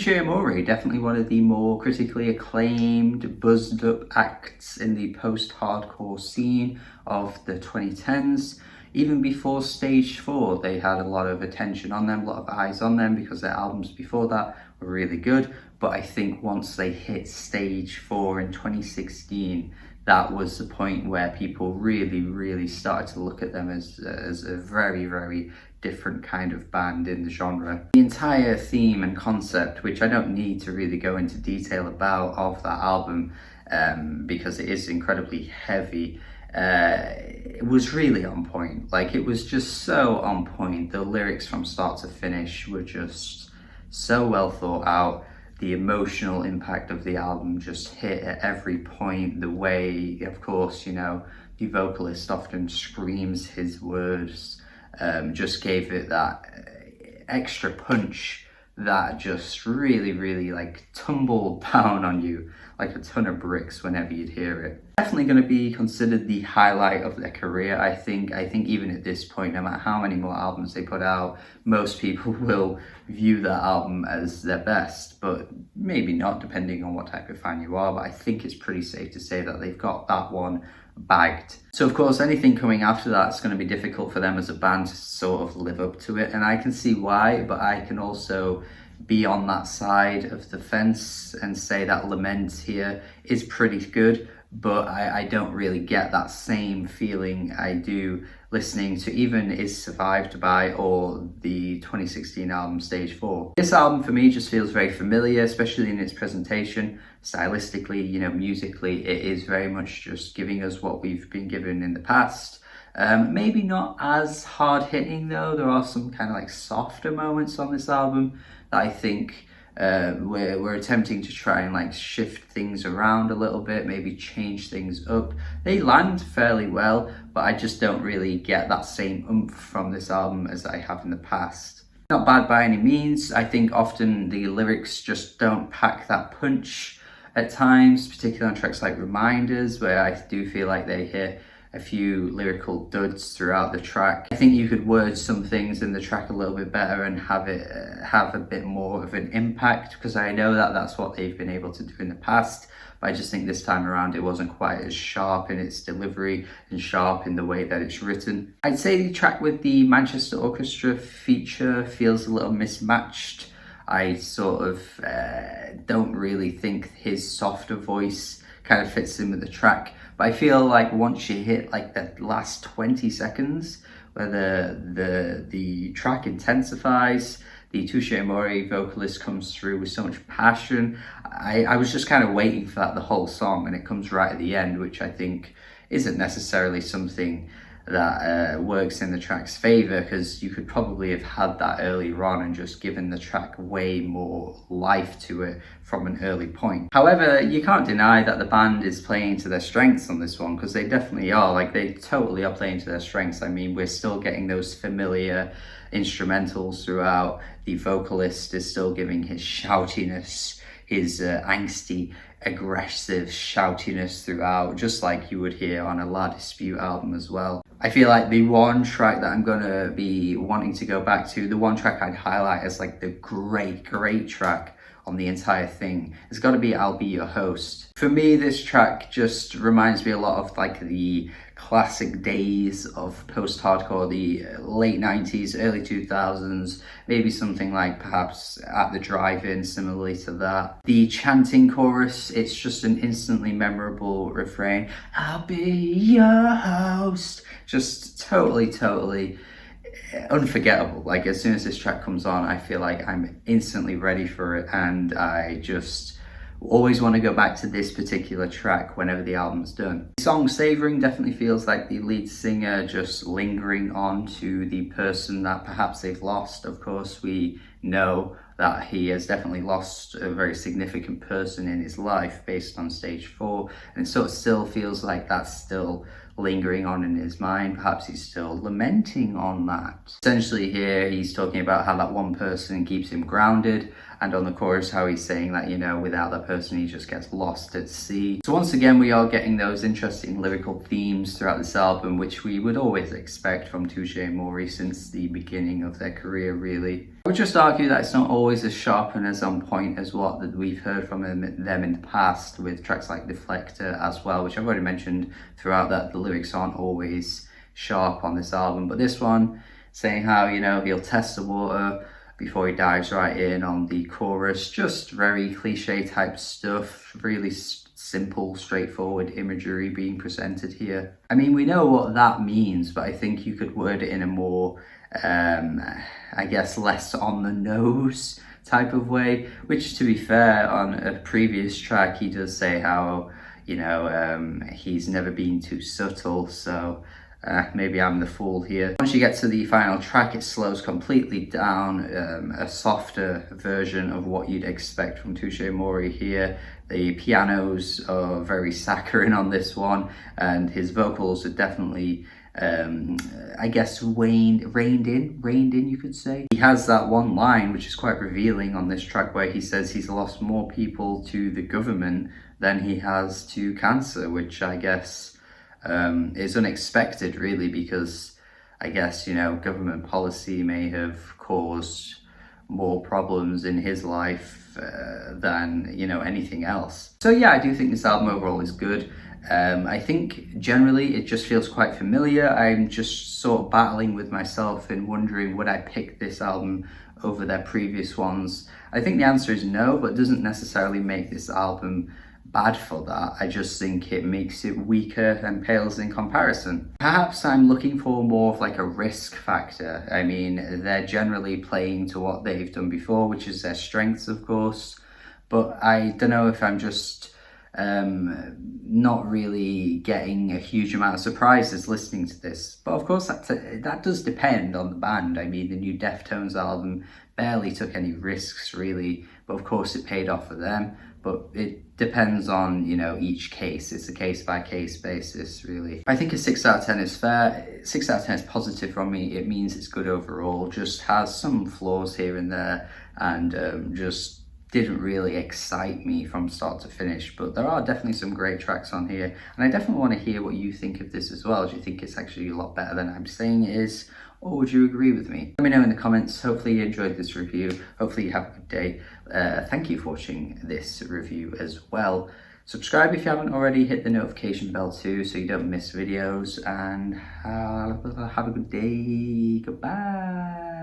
Touché Amoré, definitely one of the more critically acclaimed, buzzed up acts in the post-hardcore scene of the 2010s. Even before Stage 4, they had a lot of attention on them, a lot of eyes on them, because their albums before that were really good. But I think once they hit Stage 4 in 2016, that was the point where people really started to look at them as a very different kind of band in the genre. The entire theme and concept, which I don't need to really go into detail about, of that album, because it is incredibly heavy, it was really on point. Like, it was just so on point. The lyrics from start to finish were just so well thought out. The emotional impact of the album just hit at every point. The way, of course, you know, the vocalist often screams his words, just gave it that extra punch that just really like tumbled down on you like a ton of bricks whenever you'd hear it. Definitely going to be considered the highlight of their career. I think even at this point, no matter how many more albums they put out, most people will view that album as their best, but maybe not, depending on what type of fan you are. But I think it's pretty safe to say that they've got that one bagged. So of course, anything coming after that is going to be difficult for them as a band to sort of live up to it, and I can see why, but I can also be on that side of the fence and say that Lament here is pretty good, but I don't really get that same feeling I do listening to even Is Survived By or the 2016 album Stage 4. This album for me just feels very familiar, especially in its presentation. Stylistically, you know, musically, it is very much just giving us what we've been given in the past. Maybe not as hard hitting though. There are some kind of like softer moments on this album that I think we're attempting to try and like shift things around a little bit, maybe change things up. They land fairly well, but I just don't really get that same oomph from this album as I have in the past. Not bad by any means. I think often the lyrics just don't pack that punch at times, particularly on tracks like Reminders, where I do feel like they hit a few lyrical duds throughout the track. I think you could word some things in the track a little bit better and have it have a bit more of an impact, because I know that that's what they've been able to do in the past, but I just think this time around it wasn't quite as sharp in its delivery and sharp in the way that it's written. I'd say the track with the Manchester Orchestra feature feels a little mismatched. I sort of don't really think his softer voice kind of fits in with the track. But I feel like once you hit like the last 20 seconds, where the track intensifies, the Touché Amoré vocalist comes through with so much passion. I was just kind of waiting for that the whole song, and it comes right at the end, which I think isn't necessarily something that works in the track's favor, because you could probably have had that earlier on and just given the track way more life to it from an early point. However, you can't deny that the band is playing to their strengths on this one, because they definitely are. Like, they totally are playing to their strengths. I mean, we're still getting those familiar instrumentals throughout. The vocalist is still giving his shoutiness, his angsty, aggressive shoutiness throughout, just like you would hear on a La Dispute album as well. I feel like the one track that I'm gonna be wanting to go back to, the one track I'd highlight as like the great track on the entire thing, has got to be I'll Be Your Host. For me, this track just reminds me a lot of like the classic days of post-hardcore, the late 90s, early 2000s, maybe something like perhaps At the Drive-In, similarly to that. The chanting chorus, it's just an instantly memorable refrain. I'll be your host. Just totally unforgettable. Like, as soon as this track comes on, I feel like I'm instantly ready for it, and I just always want to go back to this particular track whenever the album's done. The song Savoring definitely feels like the lead singer just lingering on to the person that perhaps they've lost. Of course, we know that he has definitely lost a very significant person in his life based on Stage 4, and it sort of still feels like that's still lingering on in his mind. Perhaps he's still lamenting on that. Essentially here, he's talking about how that one person keeps him grounded. and on the chorus how he's saying that, you know, without that person he just gets lost at sea. So once again we are getting those interesting lyrical themes throughout this album, which we would always expect from Touché Amoré since the beginning of their career, really. I would just argue that it's not always as sharp and as on point as what that we've heard from them in the past, with tracks like Deflector as well, which I've already mentioned throughout, that the lyrics aren't always sharp on this album. But this one, saying how, you know, he'll test the water before he dives right in on the chorus, just very cliche type stuff, really simple, straightforward imagery being presented here. I mean, we know what that means, but I think you could word it in a more, I guess, less on the nose type of way, which, to be fair, on a previous track he does say how, you know, he's never been too subtle, so maybe I'm the fool here. Once you get to the final track, it slows completely down, a softer version of what you'd expect from Touché Amoré here. The pianos are very saccharine on this one, and his vocals are definitely, I guess, reined in, you could say. He has that one line which is quite revealing on this track, where he says he's lost more people to the government than he has to cancer, which I guess is unexpected, really, because I guess, you know, government policy may have caused more problems in his life than, you know, anything else. So yeah, I do think this album overall is good. I think generally it just feels quite familiar. I'm just sort of battling with myself and wondering, would I pick this album over their previous ones? I think the answer is no, but it doesn't necessarily make this album bad for that. I just think it makes it weaker and pales in comparison. Perhaps I'm looking for more of like a risk factor. I mean, they're generally playing to what they've done before, which is their strengths, of course, but I don't know if I'm just not really getting a huge amount of surprises listening to this. But of course that does depend on the band. I mean, the new Deftones album barely took any risks, really, but of course it paid off for them. But it depends on, you know, each case. It's a case-by-case basis, really. I think a 6 out of 10 is fair. 6 out of 10 is positive from me. It means it's good overall. Just has some flaws here and there, and just didn't really excite me from start to finish. But there are definitely some great tracks on here, and I definitely want to hear what you think of this as well. Do you think it's actually a lot better than I'm saying it is, or would you agree with me? Let me know in the comments. Hopefully you enjoyed this review. Hopefully you have a good day. Thank you for watching this review as well. Subscribe if you haven't already. Hit the notification bell too, so you don't miss videos. And have a good day. Goodbye.